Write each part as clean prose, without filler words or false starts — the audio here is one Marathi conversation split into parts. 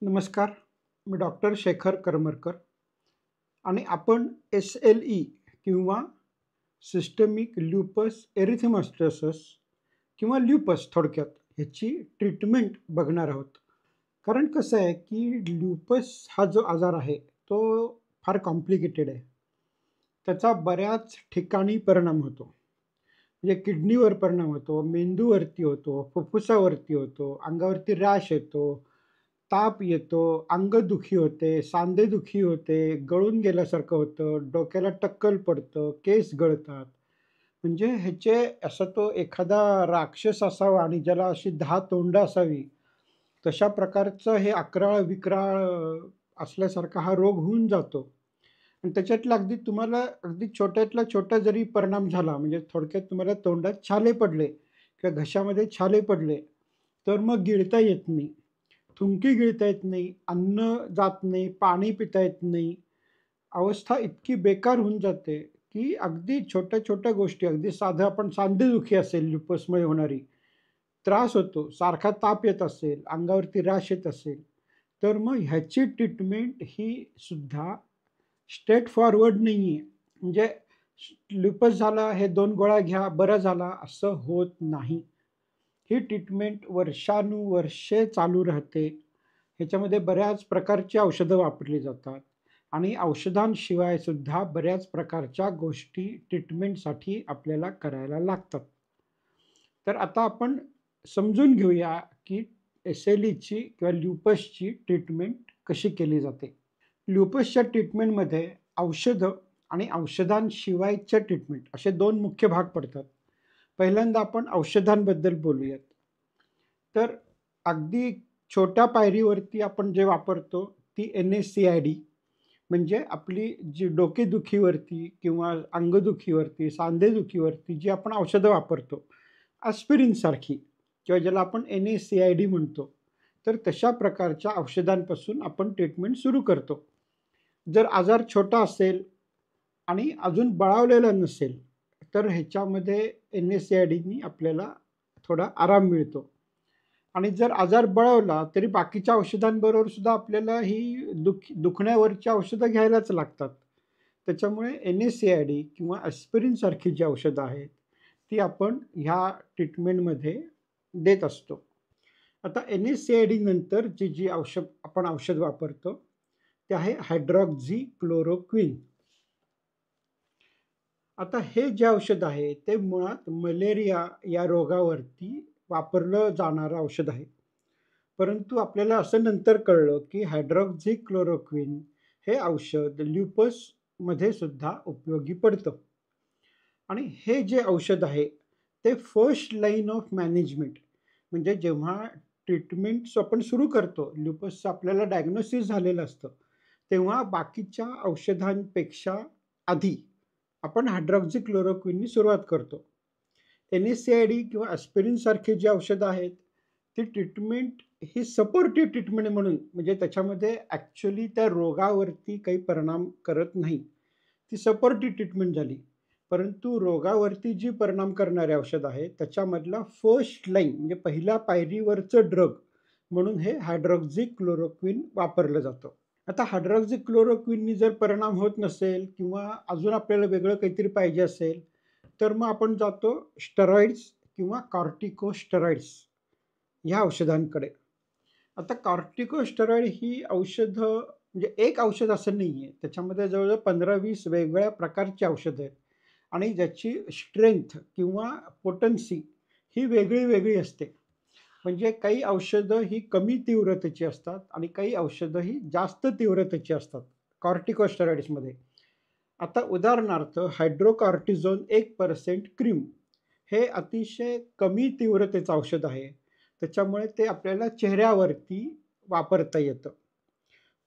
नमस्कार. मी डॉक्टर शेखर करमरकर आणि आपण SLE किंवा सिस्टमिक ल्युपस एरिथेमॅटोसस किंवा ल्युपस थोडक्यात ह्याची ट्रीटमेंट बघणार आहोत. कारण कसं आहे, की ल्युपस हा जो आजार आहे, तो फार कॉम्प्लिकेटेड आहे. त्याचा बऱ्याच ठिकाणी परिणाम होतो. म्हणजे किडनीवर परिणाम होतो, मेंदूवरती होतो, फुफ्फुसावरती होतो, अंगावरती रॅश येतो, ताप येतो, अंगदुखी होते, सांधेदुखी होते, गळून गेल्यासारखं होतं, डोक्याला टक्कल पडतं, केस गळतात. म्हणजे ह्याचे असा तो एखादा राक्षस असावा आणि ज्याला अशी 10 तोंडं असावी, तशा प्रकारचं हे अक्राळ-विक्राळ असल्यासारखा हा रोग होऊन जातो. आणि त्याच्यातला अगदी तुम्हाला अगदी छोट्यातला छोटा जरी परिणाम झाला, म्हणजे थोडक्यात तुम्हाला तोंडात छाले पडले किंवा घशामध्ये छाले पडले, तर मग गिळता येत नाही. थुंकी गिळता येत नाही, अन्न जात नाही, पाणी पिता येत नाही. अवस्था इतकी बेकार होऊन जाते, की अगदी छोट्या-छोट्या गोष्टी, अगदी साधं आपण सांधेदुखी असेल लुपसमुळे होणारी, त्रास होतो, सारखा ताप येत असेल, अंगावरती रॅश येत असेल, तर मग ह्याची ट्रीटमेंट ही सुद्धा स्ट्रेट फॉरवर्ड नाही आहे. म्हणजे लुपस झाला, हे 2 गोळ्या घ्या, बरं झाला, असं होत नाही. ही ट्रीटमेंट वर्षानुवर्षे चालू राहते. ह्याच्यामध्ये बऱ्याच प्रकारची औषधं वापरली जातात आणि औषधांशिवाय सुद्धा बऱ्याच प्रकारच्या गोष्टी ट्रीटमेंटसाठी आपल्याला करायला लागतात. तर आता आपण समजून घेऊया, की SLEची किंवा ल्युपसची ट्रीटमेंट कशी केली जाते. ल्युपसच्या ट्रीटमेंटमध्ये औषधं आणि औषधांशिवायच्या ट्रीटमेंट असे 2 मुख्य भाग पडतात. पहिल्यांदा आपण औषधांबद्दल बोलूयात. तर अगदी छोट्या पायरीवरती आपण जे वापरतो ती NSAID म्हणजे आपली जी डोकेदुखीवरती किंवा अंगदुखीवरती, सांधेदुखीवरती जी आपण औषधं वापरतो, ॲस्पिरिनसारखी किंवा ज्याला आपण NSAID म्हणतो. तर तशा प्रकारच्या औषधांपासून आपण ट्रीटमेंट सुरू करतो. जर आजार छोटा असेल आणि अजून बळावलेला नसेल, तर ह्याच्यामध्ये NSAIDनी आपल्याला थोडा आराम मिळतो. आणि जर आजार बळावला, तरी बाकीच्या औषधांबरोबर सुद्धा आपल्याला ही दुखण्यावरची औषधं घ्यायलाच लागतात. त्याच्यामुळे NSAID किंवा ॲस्पिरिनसारखी जी औषधं आहेत, ती आपण ह्या ट्रीटमेंटमध्ये देत असतो. आता NSAID नंतर जी आपण औषध वापरतो, ते आहे हायड्रॉक्झिक्लोरोक्विन. आता हे जे औषध आहे, ते मुळात मलेरिया या रोगावरती वापरलं जाणारं औषध आहे. परंतु आपल्याला असं नंतर कळलं, की हायड्रॉक्झिक्लोरोक्विन हे औषध ल्युपसमध्ये सुद्धा उपयोगी पडतं. आणि हे जे औषध आहे, ते फर्स्ट लाईन ऑफ मॅनेजमेंट म्हणजे जेव्हा ट्रीटमेंट आपण सुरू करतो, ल्युपसचं आपल्याला डायग्नोसिस झालेलं असतं, तेव्हा बाकीच्या औषधांपेक्षा आधी आपण हायड्रॉक्झिक्लोरोक्विननी सुरुवात करतो. NSAID किंवा ॲस्पिरिनसारखी जी औषधं आहेत, ती ट्रीटमेंट ही सपोर्टिव्ह ट्रीटमेंट म्हणून म्हणजे त्याच्यामध्ये ॲक्चुअली त्या रोगावरती काही परिणाम करत नाही. ती सपोर्टिव्ह ट्रीटमेंट झाली. परंतु रोगावरती जी परिणाम करणारे औषध आहे, त्याच्यामधला फर्स्ट लाईन म्हणजे पहिल्या पायरीवरचं ड्रग म्हणून हे हायड्रॉक्झिक्लोरोक्विन वापरलं जातं. आता हायड्रॉक्झिक्लोरोक्विननी जर परिणाम होत नसेल किंवा अजून आपल्याला वेगळं काहीतरी पाहिजे असेल, तर मग आपण जातो स्टेरॉइड्स किंवा कॉर्टिकोस्टेरॉइड्स ह्या औषधांकडे. आता कॉर्टिकोस्टेरॉइड ही औषधं म्हणजे एक औषध असं नाही आहे. त्याच्यामध्ये जवळ-जवळ 15-20 वेगवेगळ्या प्रकारची औषधं आहेत आणि ज्याची स्ट्रेंथ किंवा पोटन्सी ही वेगळी-वेगळी असते. म्हणजे काही औषधं ही कमी तीव्रतेची असतात आणि काही औषधं ही जास्त तीव्रतेची असतात कॉर्टिकोस्टेरॉइड्समध्ये. आता उदाहरणार्थ हायड्रोकॉर्टिझोन 1% क्रीम हे अतिशय कमी तीव्रतेचं औषध आहे. त्याच्यामुळे ते आपल्याला चेहऱ्यावरती वापरता येतं.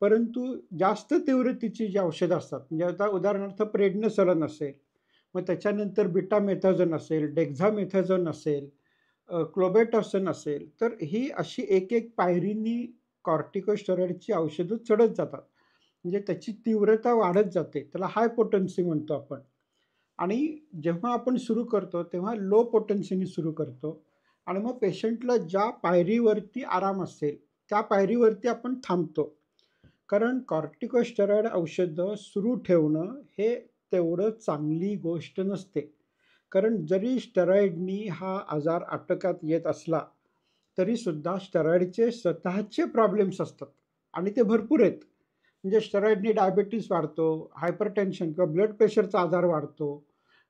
परंतु जास्त तीव्रतेची जी औषधं असतात, म्हणजे आता उदाहरणार्थ प्रेडनिसोलोन असेल, मग त्याच्यानंतर बीटामेथाझोन असेल, डेक्झामेथाझोन असेल, क्लोबेटासोन असेल, तर ही अशी एक-एक पायरीनी कॉर्टिकोस्टेरॉइडची औषधं चढत जातात. म्हणजे त्याची तीव्रता वाढत जाते. त्याला हाय पोटेन्सी म्हणतो आपण. आणि जेव्हा आपण सुरू करतो, तेव्हा लो पोटेन्सीने सुरू करतो आणि मग पेशंटला ज्या पायरीवरती आराम असेल, त्या पायरीवरती आपण थांबतो. कारण कॉर्टिकोस्टेरॉइड औषधं सुरू ठेवणं हे तेवढं चांगली गोष्ट नसते. कारण जरी स्टेरॉइडनी हा आजार आटोक्यात येत असला, तरीसुद्धा स्टेरॉइडचे स्वतःचे प्रॉब्लेम्स असतात आणि ते भरपूर आहेत. म्हणजे स्टेरॉइडनी डायबिटीज वाढतो, हायपरटेन्शन किंवा ब्लड प्रेशरचा आजार वाढतो.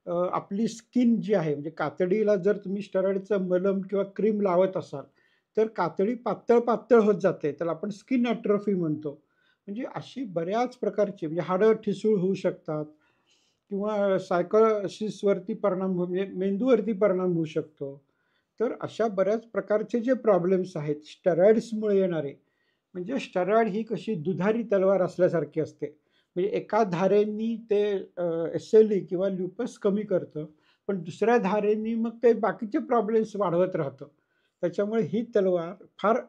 आपली स्किन जी आहे म्हणजे कातडीला जर तुम्ही स्टेरॉइडचं मलम किंवा क्रीम लावत असाल, तर कातडी पातळ-पातळ होत जाते. त्याला आपण स्किन ॲट्रोफी म्हणतो. म्हणजे अशी बऱ्याच प्रकारची म्हणजे हाडं ठिसूळ होऊ शकतात किंवा सायकोसिसवरती परिणाम म्हणजे मेंदूवरती परिणाम होऊ शकतो. तर अशा बऱ्याच प्रकारचे जे प्रॉब्लेम्स आहेत स्टेरॉइड्समुळे येणारे, म्हणजे स्टेरॉइड ही कशी दुधारी तलवार असल्यासारखी असते. म्हणजे एका धारेनी ते एस-एल-ई किंवा ल्युपस कमी करतं, पण दुसऱ्या धारेनी मग ते बाकीचे प्रॉब्लेम्स वाढवत राहतं. त्याच्यामुळे ही तलवार फार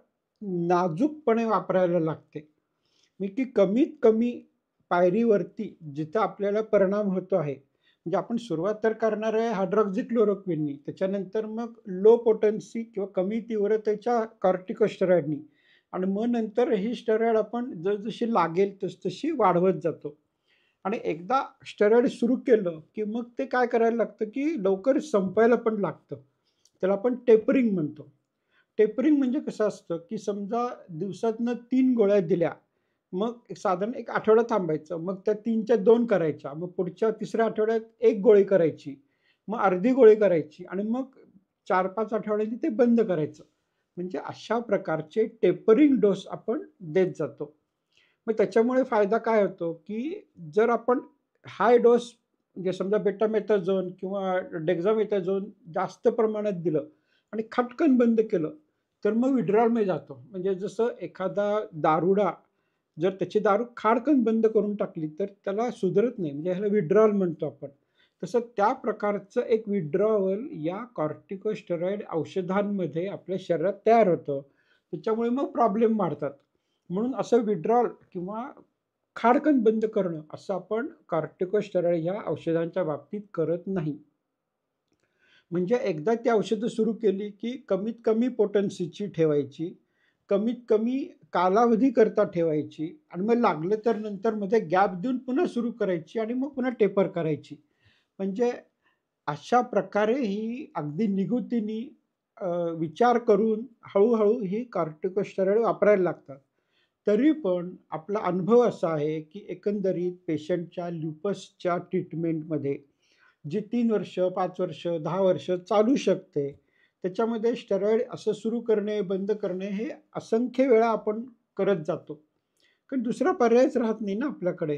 नाजूकपणे वापरायला लागते. मी की कमीत कमी पायरीवरती जिथं आपल्याला परिणाम होतो आहे, म्हणजे आपण सुरुवात तर करणार आहे हायड्रॉक्सिक्लोरोक्विननी, त्याच्यानंतर मग लो पोटेन्सी किंवा कमी तीव्रतेच्या कॉर्टिकोस्टेरॉइडनी आणि मग नंतर ही स्टेरॉइड आपण जसजशी लागेल तसतशी वाढवत जातो. आणि एकदा स्टेरॉइड सुरू केलं, की मग ते काय करायला लागतं, की लवकर संपायला पण लागतं. त्याला आपण टेपरिंग म्हणतो. टेपरिंग म्हणजे कसं असतं, की समजा दिवसातनं 3 गोळ्या दिल्या, मग साधारण 1 आठवडा थांबायचं. मग त्या 3च्या 2 करायच्या. मग पुढच्या तिसऱ्या आठवड्यात 1 गोळी करायची. मग अर्धी गोळी करायची आणि मग 4-5 आठवड्यांनी ते बंद करायचं. म्हणजे अशा प्रकारचे टेपरिंग डोस आपण देत जातो. मग त्याच्यामुळे फायदा काय होतो, की जर आपण हाय डोस म्हणजे समजा बेटामेथाझोन किंवा डेक्सामेथाझोन जास्त प्रमाणात दिलं आणि खटकन बंद केलं, तर मग विड्रॉलमध्ये जातो. म्हणजे जसं एखादा दारुडा जर त्याची दारू खाडकन बंद करून टाकली, तर त्याला सुधरत नाही. म्हणजे ह्याला विड्रॉल म्हणतो आपण. तसं त्या प्रकारचं एक विड्रॉवल या कॉर्टिकोस्टेरॉइड औषधांमध्ये आपल्या शरीरात तयार होतं. त्याच्यामुळे मग प्रॉब्लेम वाढतात. म्हणून असं विड्रॉल किंवा खाडकन बंद करणं असं आपण कॉर्टिकोस्टेरॉइड या औषधांच्या बाबतीत करत नाही. म्हणजे एकदा ती औषधं सुरू केली, की कमीत कमी पोटेन्सीची ठेवायची, कमीत कमी कालावधीकरता ठेवायची आणि मग लागलं तर नंतर मध्ये गॅप देऊन पुन्हा सुरू करायची आणि मग पुन्हा टेपर करायची. म्हणजे अशा प्रकारे ही अगदी निगुतीने अ, विचार करून हळू ही कॉर्टिकोस्टेरॉइड वापरायला लागतात. तरी पण आपला अनुभव असा आहे, की एकंदरीत पेशंटच्या ल्युपसच्या ट्रीटमेंटमध्ये जी 3 वर्ष, 5 वर्ष, 10 वर्ष चालू शकते. त्याच्यामध्ये स्टेरॉइड असं सुरू करणे, बंद करणे हे असंख्य वेळा आपण करत जातो. कारण दुसरा पर्यायच राहत नाही ना आपल्याकडे,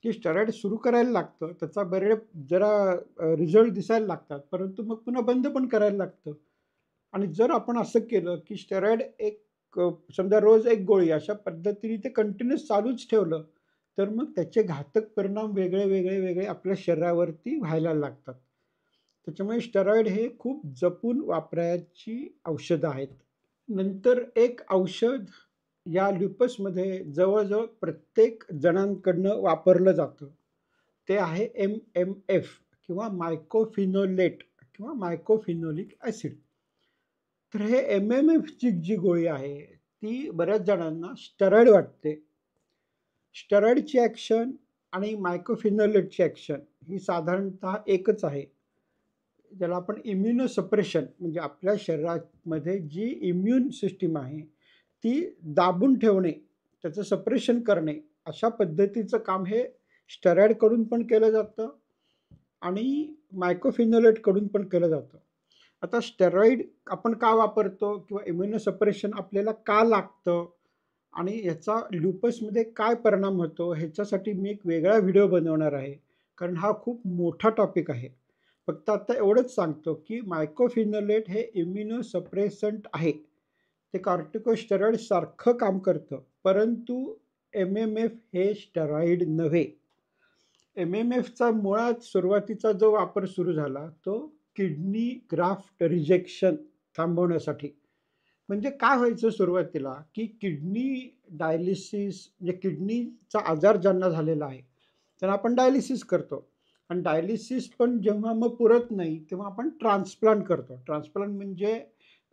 की स्टेरॉइड सुरू करायला लागतं. त्याचा जरा रिझल्ट दिसायला लागतात. परंतु मग पुन्हा बंद पण करायला लागतं. आणि जर आपण असं केलं, की स्टेरॉइड समजा रोज 1 गोळी अशा पद्धतीने ते कंटिन्यूअस चालूच ठेवलं, तर मग त्याचे घातक परिणाम वेगळे आपल्या शरीरावरती व्हायला लागतात. त्याच्यामुळे स्टेरॉइड हे खूप जपून वापरायची औषधं आहेत. नंतर एक औषध या ल्युपसमध्ये जवळ प्रत्येक जणांकडनं वापरलं जातं. ते आहे एम-एम-एफ किंवा मायकोफिनोलेट किंवा मायकोफिनोलिक ॲसिड. तर हे एम-एम-एफची जी गोळी आहे, ती बऱ्याच जणांना स्टेरॉइड वाटते. स्टेरॉइडची ॲक्शन आणि मायकोफिनोलेटची ॲक्शन ही साधारणतः एकच आहे. ज्याला आपण इम्युनो सप्रेशन म्हणजे आपल्या शरीरामध्ये जी इम्यून सिस्टम आहे, ती दाबून ठेवणे, त्याचं सप्रेशन करणे, अशा पद्धतीचं काम हे स्टेरॉइडकडून पण केलं जातं आणि मायकोफिनोलेटकडून पण केलं जातं. आता स्टेरॉइड आपण का वापरतो किंवा इम्युनो सप्रेशन आपल्याला का लागतं आणि याचा ल्युपसमध्ये काय परिणाम होतो, ह्याच्यासाठी मी एक वेगळा व्हिडिओ बनवणार आहे. कारण हा खूप मोठा टॉपिक आहे. फक्त आता एवढंच सांगतो, की मायकोफिनोलेट हे इम्युनो सप्रेसंट आहे. ते कॉर्टिकोस्टेरॉइड सारखं काम करतं. परंतु एम-एम-एफ हे स्टेरॉइड नव्हे. एम-एम-एफचा मुळात सुरुवातीचा जो वापर सुरू झाला, तो किडनी ग्राफ्ट रिजेक्शन थांबवण्यासाठी. म्हणजे काय व्हायचं सुरुवातीला, की किडनी डायलिसिस म्हणजे किडनीचा आजार ज्यांना झालेला आहे, त्यांना आपण डायलिसिस करतो आणि डायलिसिस पण जेव्हा मग पुरत नाही, तेव्हा आपण ट्रान्सप्लांट करतो. ट्रान्सप्लांट म्हणजे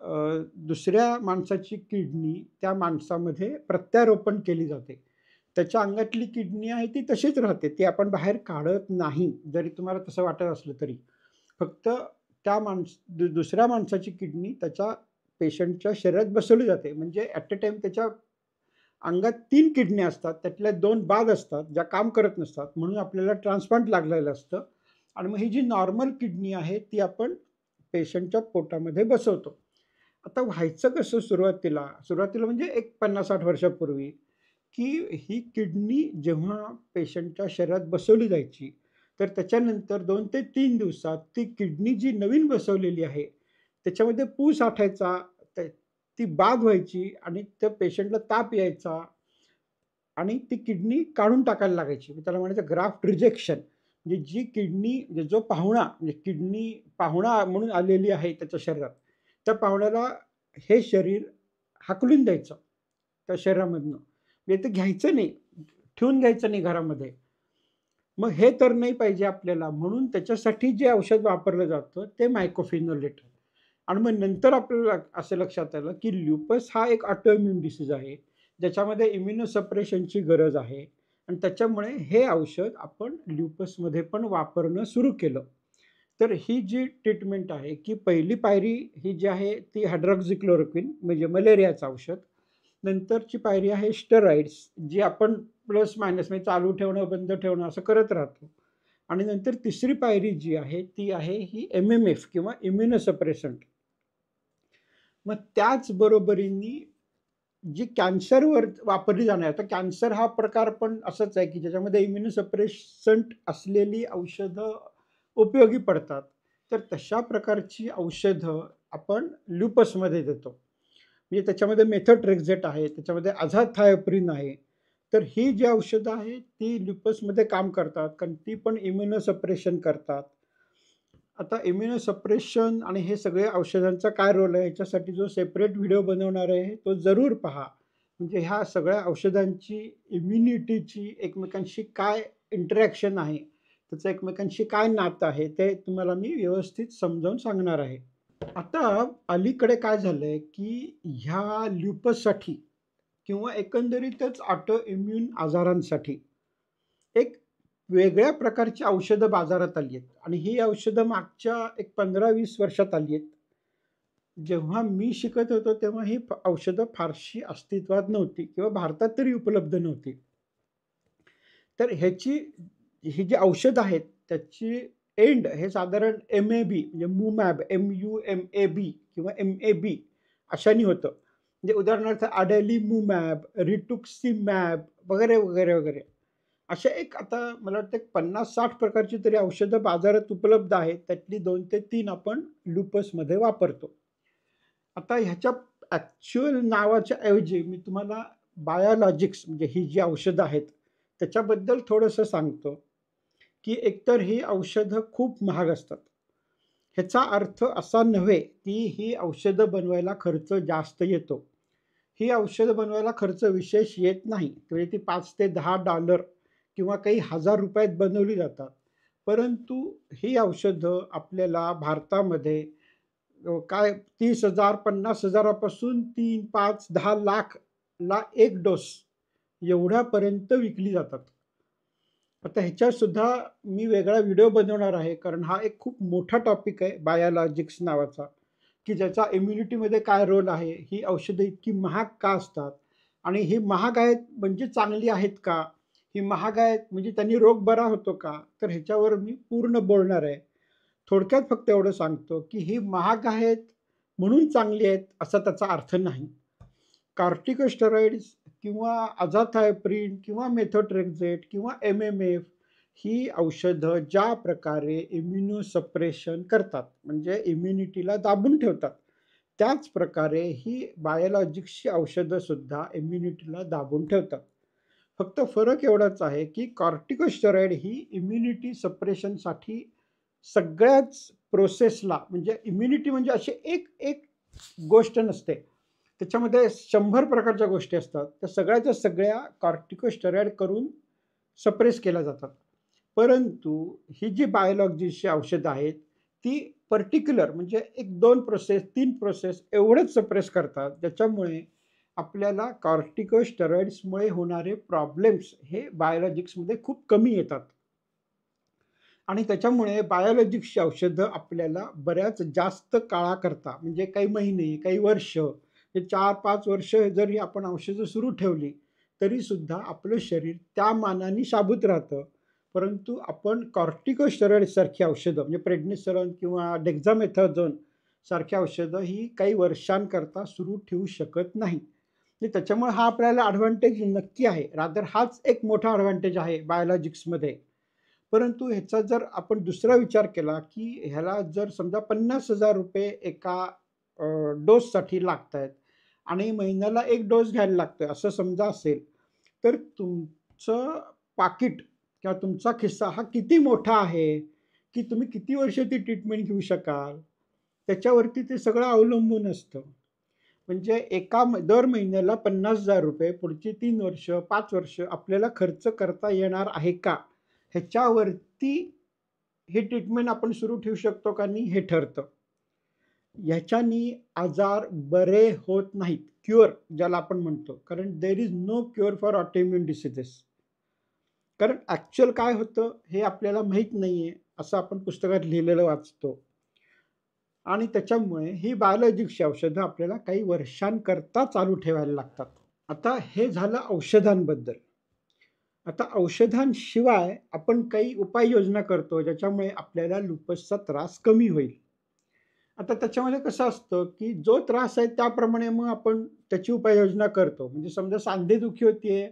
दुसऱ्या माणसाची किडनी त्या माणसामध्ये प्रत्यारोपण केली जाते. त्याच्या अंगातली किडनी आहे ती तशीच राहते. ती आपण बाहेर काढत नाही, जरी तुम्हाला तसं वाटत असलं तरी. फक्त त्या दुसऱ्या माणसाची किडनी त्याच्या पेशंटच्या शरीरात बसवली जाते. म्हणजे ॲट अ टाईम त्याच्या अंगात 3 किडनी असतात. त्यातल्या 2 बाद असतात, ज्या काम करत नसतात. म्हणून आपल्याला ट्रान्सप्लांट लागलेलं असतं आणि मग ही जी नॉर्मल किडनी आहे, ती आपण पेशंटच्या पोटामध्ये बसवतो. आता व्हायचं कसं सुरुवातीला? सुरुवातीला म्हणजे एक 50-60 वर्षापूर्वी, की ही किडनी जेव्हा पेशंटच्या शरीरात बसवली जायची, तर त्याच्यानंतर 2 ते 3 दिवसात ती किडनी जी नवीन बसवलेली आहे, त्याच्यामध्ये पू साठायचा, ती बाद व्हायची आणि त्या पेशंटला ताप यायचा आणि ती किडनी काढून टाकायला लागायची. त्याला म्हणायचं ग्राफ्ट रिजेक्शन. म्हणजे जी किडनी म्हणजे जो पाहुणा म्हणजे किडनी पाहुणा म्हणून आलेली आहे त्याच्या शरीरात, त्या पाहुण्याला हे शरीर हाकलून द्यायचं त्या शरीरामधनं. म्हणजे ते घ्यायचं नाही, ठेवून घ्यायचं नाही घरामध्ये. मग हे तर नाही पाहिजे आपल्याला, म्हणून त्याच्यासाठी जे औषध वापरलं जातं ते मायक्रोफिनोलेट. आणि मग नंतर आपल्याला असं लक्षात आलं, की ल्युपस हा एक ऑटोइम्यून डिसीज आहे, ज्याच्यामध्ये इम्युनोसप्रेशनची गरज आहे आणि त्याच्यामुळे हे औषध आपण ल्युपसमध्ये पण वापरणं सुरू केलं. तर ही जी ट्रीटमेंट आहे, की पहिली पायरी ही जी आहे ती हायड्रॉक्सिक्लोरोक्विन म्हणजे मलेरियाचं औषध. नंतरची पायरी आहे स्टेरॉइड्स, जी आपण प्लस मायनस म्हणजे चालू ठेवणं, बंद ठेवणं असं करत राहतो. आणि नंतर तिसरी पायरी जी आहे ती आहे ही एम-एम-एफ किंवा इम्युनोसप्रेसंट. मग त्याच बरोबरीने जी कॅन्सरवर वापरली जाणार, आता कॅन्सर हा प्रकार पण असंच आहे, की ज्याच्यामध्ये इम्युनोसप्रेसंट असलेली औषधं उपयोगी पडतात. तर तशा प्रकारची औषधं आपण ल्युपसमध्ये देतो. म्हणजे त्याच्यामध्ये मेथोट्रेक्झेट आहे, त्याच्यामध्ये अझाथायोप्रिन आहे. तर ही जी औषधं आहेत ती ल्युपसमध्ये काम करतात, कारण ती पण इम्युनोसप्रेशन करतात. आता इम्युनोसप्रेशन आणि हे सगळे औषधांचा काय रोल आहे, ह्याच्यासाठी जो सेपरेट व्हिडिओ बनवणार आहे, तो जरूर पहा. म्हणजे ह्या सगळ्या औषधांची इम्युनिटीची एकमेकांशी काय इंटरॅक्शन आहे, त्याचं एकमेकांशी काय नातं आहे, ते तुम्हाला मी व्यवस्थित समजावून सांगणार आहे. आता अलीकडे काय झालंय, की ह्या ल्युपससाठी किंवा एकंदरीतच ऑटो इम्यून आजारांसाठी एक वेगळ्या प्रकारची औषधं बाजारात आली आहेत आणि ही औषधं मागच्या एक 15-20 वर्षात आली आहेत. जेव्हा मी शिकत होतो तेव्हा ही औषधं फारशी अस्तित्वात नव्हती किंवा भारतात तरी उपलब्ध नव्हती. तर ह्याची ही जी औषधं आहेत त्याची एंड हे साधारण एम-ए-बी म्हणजे मुमॅब, एम-यू-एम-ए-बी किंवा एम-ए-बी अशानी होतं. म्हणजे उदाहरणार्थ अडेलीमुमॅब, रिटुक्सिमॅब वगैरे, वगैरे, वगैरे. अशा एक आता मला वाटतं 50-60 प्रकारची तरी औषधं बाजारात उपलब्ध आहेत. त्यातली 2 ते 3 आपण लुपसमध्ये वापरतो. आता ह्याच्या ॲक्चुअल नावाच्या ऐवजी मी तुम्हाला बायोलॉजिक्स म्हणजे ही जी औषधं आहेत, त्याच्याबद्दल थोडंसं सांगतो, की एकतर ही औषधं खूप महाग असतात. ह्याचा अर्थ असा नव्हे, की ही औषधं बनवायला खर्च जास्त येतो. ही औषधं बनवायला खर्च विशेष येत नाही. म्हणजे ती $5 ते $10 किंवा काही ₹1000 बनवली जातात. परंतु ही औषधं आपल्याला भारतामध्ये काय 30,000 50,000 पासून 3, 5, 10 लाखला 1 डोस एवढ्यापर्यंत विकली जातात. आता ह्याच्यातसुद्धा मी वेगळा व्हिडिओ बनवणार आहे, कारण हा एक खूप मोठा टॉपिक आहे बायोलॉजिक्स नावाचा, की ज्याचा इम्युनिटीमध्ये काय रोल आहे, ही औषधं इतकी महाग का असतात आणि ही महाग आहेत म्हणजे चांगली आहेत का? ही महाग आहेत म्हणजे त्यांनी रोग बरा होतो का? तर ह्याच्यावर मी पूर्ण बोलणार आहे. थोडक्यात फक्त एवढं सांगतो, की ही महाग आहेत म्हणून चांगली आहेत असा त्याचा अर्थ नाही. कॉर्टिकोस्टेरॉइड्स किंवा अझाथायोप्रिन किंवा मेथोट्रेक्झेट किंवा एम-एम-एफ ही औषधं ज्या प्रकारे इम्युनोसप्रेशन करतात, म्हणजे इम्युनिटीला दाबून ठेवतात, त्याच प्रकारे ही बायोलॉजिक्सची औषधंसुद्धा इम्युनिटीला दाबून ठेवतात. फक्त फरक एवढाच आहे, की कॉर्टिकोस्टेरॉइड ही इम्युनिटी सप्रेशनसाठी सगळ्याच प्रोसेसला म्हणजे इम्युनिटी म्हणजे अशी एक एक गोष्ट नसते. त्याच्यामध्ये 100 प्रकारच्या गोष्टी असतात. त्या सगळ्याच्या सगळ्या कॉर्टिकोस्टेरॉइड करून सप्रेस केल्या जातात. परंतु ही जी बायोलॉजिकची औषधं आहेत, ती पर्टिक्युलर म्हणजे 1-2 प्रोसेस, 3 प्रोसेस एवढेच सप्रेस करतात, ज्याच्यामुळे आपल्याला कॉर्टिकोस्टेरॉइड्समुळे होणारे प्रॉब्लेम्स हे बायोलॉजिक्समध्ये खूप कमी येतात. आणि त्याच्यामुळे बायोलॉजिक्सची औषधं आपल्याला बऱ्याच जास्त काळाकरता म्हणजे काही महिने, काही वर्ष, हे 4-5 वर्ष जरी आपण औषधं सुरू ठेवली, तरीसुद्धा आपलं शरीर त्या मानाने शाबूत राहतं. परंतु आपण कॉर्टिकोस्टेरॉइड्ससारखी औषधं म्हणजे प्रेडनिसोलोन किंवा डेक्झामेथाझोन सारखी औषधं ही काही वर्षांकरता सुरू ठेवू शकत नाही. म्हणजे त्याच्यामुळे हा आपल्याला एडव्हांटेज नक्की आहे. रादर हाच एक मोठा एडव्हांटेज आहे बायोलॉजिक्समध्ये. परंतु ह्याचा जर आपण दुसरा विचार केला, की ह्याला जर समजा ₹50,000 एका डोससाठी लागतायत आणि महिन्याला 1 डोस घ्यायला लागतोय, असं समजा असेल, तर तुमचं पाकीट किंवा तुमचा खिस्सा हा किती मोठा आहे, की तुम्ही किती वर्ष ती ट्रीटमेंट घेऊ शकाल, त्याच्यावरती ते सगळं अवलंबून असतं. म्हणजे दर महिन्याला ₹50,000 पुढची 3 वर्ष, 5 वर्ष आपल्याला खर्च करता येणार आहे का? ह्याच्यावरती ही ट्रीटमेंट आपण सुरू ठेवू शकतो का नाही हे ठरतं. ह्याच्यानी आजार बरे होत नाहीत. क्युअर ज्याला आपण म्हणतो. कारण there is no cure for autoimmune diseases. कारण ॲक्चुअल काय होतं हे आपल्याला माहीत नाहीये, असं आपण पुस्तकात लिहिलेलं वाचतो. आणि त्याच्यामुळे ही बायोलॉजिक्सची औषधं आपल्याला काही वर्षांकरता चालू ठेवायला लागतात. आता हे झालं औषधांबद्दल. आता औषधांशिवाय आपण काही उपाययोजना करतो, ज्याच्यामुळे आपल्याला लुपसचा त्रास कमी होईल. आता त्याच्यामध्ये कसं असतं, की जो त्रास आहे त्याप्रमाणे मग आपण त्याची उपाययोजना करतो. म्हणजे समजा सांधेदुखी होतीये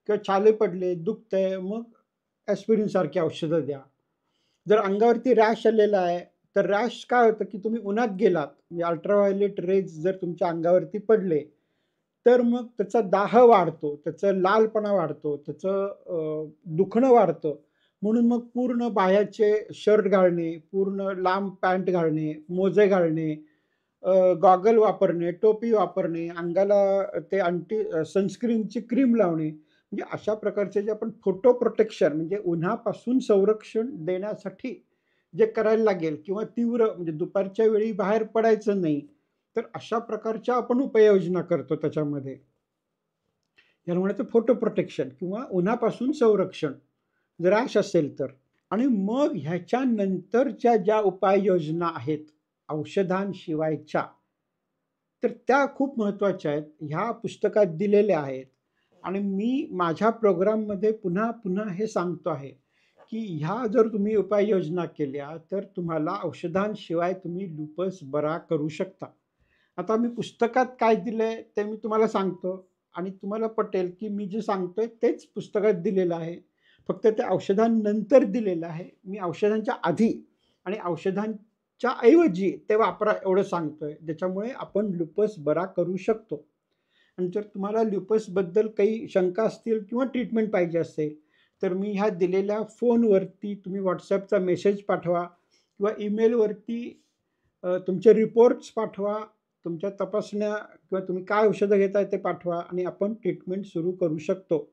किंवा छाले पडले, दुखतंय, मग ॲस्पिरिनसारखी औषधं द्या. जर अंगावरती रॅश आलेला आहे, तर रॅश काय होतं, की तुम्ही उन्हात गेलात, म्हणजे अल्ट्राव्हायोलेट रेज जर तुमच्या अंगावरती पडले, तर मग त्याचा दाह वाढतो, त्याचा लालपणा वाढतो, त्याचं दुखणं वाढतं. म्हणून मग पूर्ण बाह्याचे शर्ट घालणे, पूर्ण लांब पॅन्ट घालणे, मोजे घालणे, गॉगल वापरणे, टोपी वापरणे, अंगाला ते सनस्क्रीनची क्रीम लावणे. म्हणजे अशा प्रकारचे जे आपण फोटो प्रोटेक्शन म्हणजे उन्हापासून संरक्षण देण्यासाठी जे करायला लागेल किंवा तीव्र म्हणजे दुपारच्या वेळी बाहेर पडायचं नाही. तर अशा प्रकारच्या आपण उपाययोजना करतो त्याच्यामध्ये. याला म्हणायचं फोटो प्रोटेक्शन किंवा उन्हापासून संरक्षण, जर रॅश असेल तर. आणि मग ह्याच्यानंतरच्या ज्या उपाययोजना आहेत औषधांशिवायच्या, तर त्या खूप महत्त्वाच्या आहेत. ह्या पुस्तकात दिलेल्या आहेत आणि मी माझ्या प्रोग्राममध्ये पुन्हा-पुन्हा हे सांगतो आहे, की ह्या जर तुम्ही उपाययोजना केल्या, तर तुम्हाला औषधांशिवाय तुम्ही लूपस बरा करू शकता. आता मी पुस्तकात काय दिलंय ते मी तुम्हाला सांगतो आणि तुम्हाला पटेल, की मी जे सांगतोय तेच पुस्तकात दिलेलं आहे. फक्त ते औषधांनंतर दिलेलं आहे. मी औषधांच्या आधी आणि औषधांच्या ऐवजी ते वापरा एवढं सांगतोय. ज्याच्यामुळे आपण लूपस बरा करू शकतो. आणि जर तुम्हाला लुपसबद्दल काही शंका असतील किंवा ट्रीटमेंट पाहिजे असेल, तर मी ह्या दिलेल्या फोनवरती तुम्ही WhatsAppचा मेसेज पाठवा किंवा ईमेलवरती तुमचे रिपोर्ट्स पाठवा, तुमच्या तपासण्या किंवा तुम्ही काय औषधं घेताय ते पाठवा आणि आपण ट्रीटमेंट सुरू करू शकतो.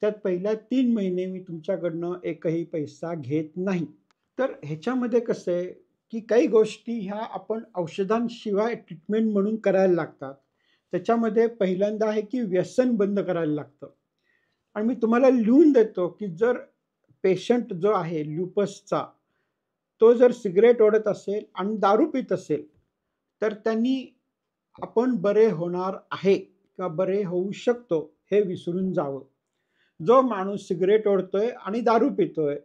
त्यात पहिल्या 3 महिने मी तुमच्याकडनं एकही पैसा घेत नाही. तर ह्याच्यामध्ये कसं आहे, की काही गोष्टी ह्या आपण औषधांशिवाय ट्रीटमेंट म्हणून करायला लागतात. त्याच्यामध्ये पहिल्यांदा आहे, की व्यसन बंद करायला लागतं. आणि मी तुम्हाला लिहून देतो, की जर पेशंट जो आहे ल्युपसचा, तो जर सिगारेट ओढत असेल आणि दारू पीत असेल, तर त्यांनी आपण बरे होणार आहे किंवा बरे होऊ शकतो हे विसरून जावं. जो माणूस सिगारेट ओढतोय आणि दारू पितोय,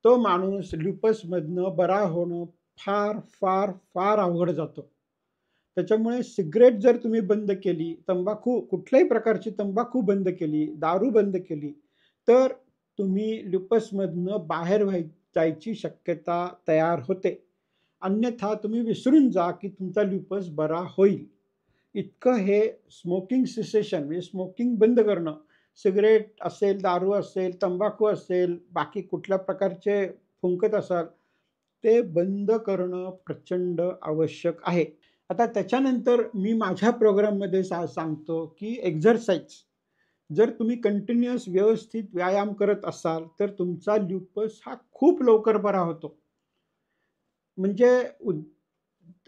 तो माणूस ल्युपसमधनं बरा होणं फार, फार, फार अवघड जातं. त्याच्यामुळे सिगारेट जर तुम्ही बंद केली, कुठल्याही प्रकारची तंबाखू बंद केली, दारू बंद केली, तर तुम्ही ल्युपसमधनं बाहेर जायची शक्यता तयार होते. अन्यथा तुम्ही विसरून जा, की तुमचा ल्युपस बरा होईल. इतकं हे स्मोकिंग सिसेशन म्हणजे स्मोकिंग बंद करणं, सिगारेट असेल, दारू असेल, तंबाखू असेल, बाकी कुठल्या प्रकारचे फुंकत असाल, ते बंद करणं प्रचंड आवश्यक आहे. आता त्याच्यानंतर मी माझ्या प्रोग्राममध्ये सांगतो, की एक्झरसाइज जर तुम्ही कंटिन्युअस व्यवस्थित व्यायाम करत असाल, तर तुमचा ल्युपस हा खूप लवकर बरा होतो. म्हणजे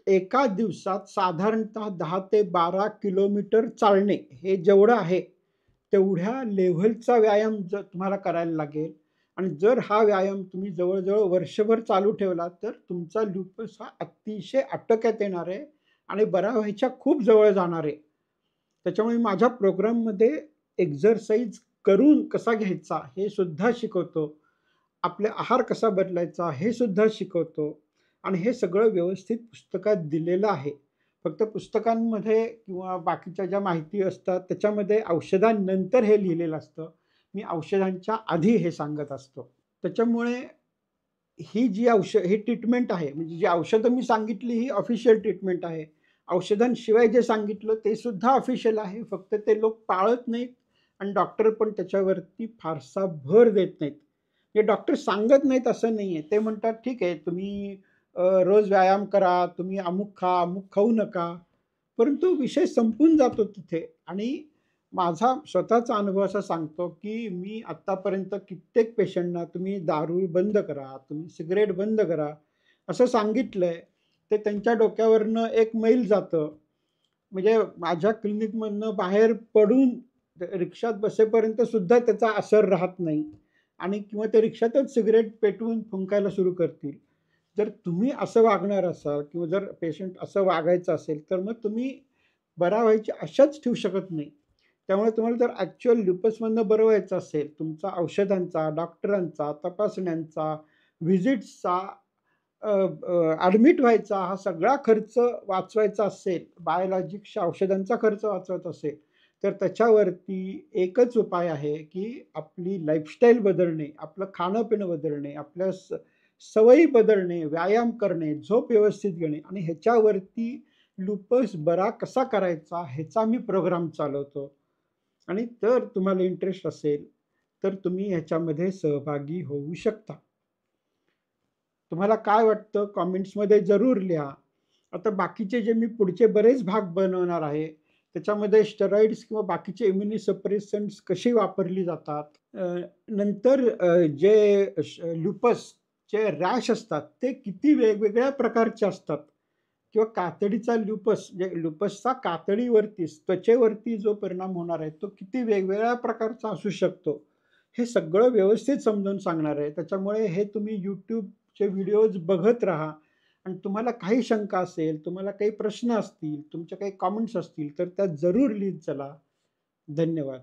एका दिवसात साधारणतः 10 ते 12 किलोमीटर चालणे हे जेवढं आहे, तेवढ्या लेव्हलचा व्यायाम जर तुम्हाला करायला लागेल आणि जर हा व्यायाम तुम्ही जवळ-जवळ वर्षभर चालू ठेवला, तर तुमचा लूपस हा अतिशय आटोक्यात येणार आहे आणि बरा व्हायच्या खूप जवळ जाणार आहे. त्याच्यामुळे माझ्या प्रोग्राममध्ये एक्सरसाइज करून कसा घ्यायचा हे सुद्धा शिकवतो. आपला आहार कसा बदलायचा हे सुद्धा शिकवतो आणि हे सगळं व्यवस्थित पुस्तकात दिलेलं आहे. फक्त पुस्तकांमध्ये किंवा बाकीच्या ज्या माहिती असतात त्याच्यामध्ये औषधांनंतर हे लिहिलेलं असतं. मी औषधांच्या आधी हे सांगत असतो. त्याच्यामुळे ही ट्रीटमेंट आहे, म्हणजे जी औषधं मी सांगितली ही ऑफिशियल ट्रीटमेंट आहे. औषधांशिवाय जे सांगितलं ते सुद्धा ऑफिशियल आहे. फक्त ते लोक पाळत नाहीत आणि डॉक्टर पण त्याच्यावरती फारसा भर देत नाहीत. हे डॉक्टर सांगत नाहीत असं नाहीये. ते म्हणतात, "ठीक आहे, तुम्ही रोज व्यायाम करा, तुम्ही अमुक खा, अमुक खाऊ नका." परंतु विषय संपून जातो तिथे आणि माझा स्वतःचा अनुभव असा सांगतो, की मी आत्तापर्यंत कित्येक पेशंटना तुम्ही दारू बंद करा, तुम्ही सिगारेट बंद करा, असं सांगितलंय. ते त्यांच्या डोक्यावरनं एक मैल जातं. म्हणजे माझ्या क्लिनिकमधनं बाहेर पडून रिक्षात बसेपर्यंत सुद्धा त्याचा असर राहत नाही आणि किंवा ते रिक्षातच सिगारेट पेटवून फुंकायला सुरू करतील. जर तुम्ही असं वागणार असाल किंवा जर पेशंट असं वागायचं असेल, तर मग तुम्ही बरा व्हायची आशाच ठेवू शकत नाही. त्यामुळे तुम्हाला जर ॲक्चुअल लुपसमधनं बरं व्हायचं असेल, तुमचा औषधांचा, डॉक्टरांचा, तपासण्यांचा, व्हिजिट्सचा, ॲडमिट व्हायचा हा सगळा खर्च वाचवायचा असेल, बायोलॉजिक्सच्या औषधांचा खर्च वाचवायचा असेल, तर त्याच्यावरती एकच उपाय आहे, की आपली लाईफस्टाईल बदलणे, आपलं खाणं-पिणं बदलणे, आपल्या सवयी बदलणे, व्यायाम करणे, झोप व्यवस्थित घेणे आणि ह्याच्यावरती लूपस बरा कसा करायचा ह्याचा मी प्रोग्राम चालवतो. आणि जर तुम्हाला इंटरेस्ट असेल, तर तुम्ही ह्याच्यामध्ये सहभागी होऊ शकता. तुम्हाला काय वाटतं कमेंट्समध्ये जरूर लिहा. आता बाकीचे जे मी पुढचे बरेच भाग बनवणार आहे, त्याच्यामध्ये स्टेरॉइड्स किंवा बाकीचे इम्युनोसप्रेसंट्स कशी वापरली जातात. नंतर जे लुपसचे रॅश असतात, ते किती वेगवेगळ्या प्रकारचे असतात किंवा कातडीचा लुपस म्हणजे लुपसचा कातडीवरती, त्वचेवरती जो परिणाम होणार आहे, तो किती वेगवेगळ्या प्रकारचा असू शकतो. हे सगळं व्यवस्थित समजावून सांगणार आहे. त्याच्यामुळे हे तुम्ही YouTubeचे व्हिडिओज बघत राहा आणि तुम्हाला काही शंका असेल, तुम्हाला काही प्रश्न असतील, तुमचे काही कमेंट्स असतील, तर त्या जरूर लिहीत चला. धन्यवाद.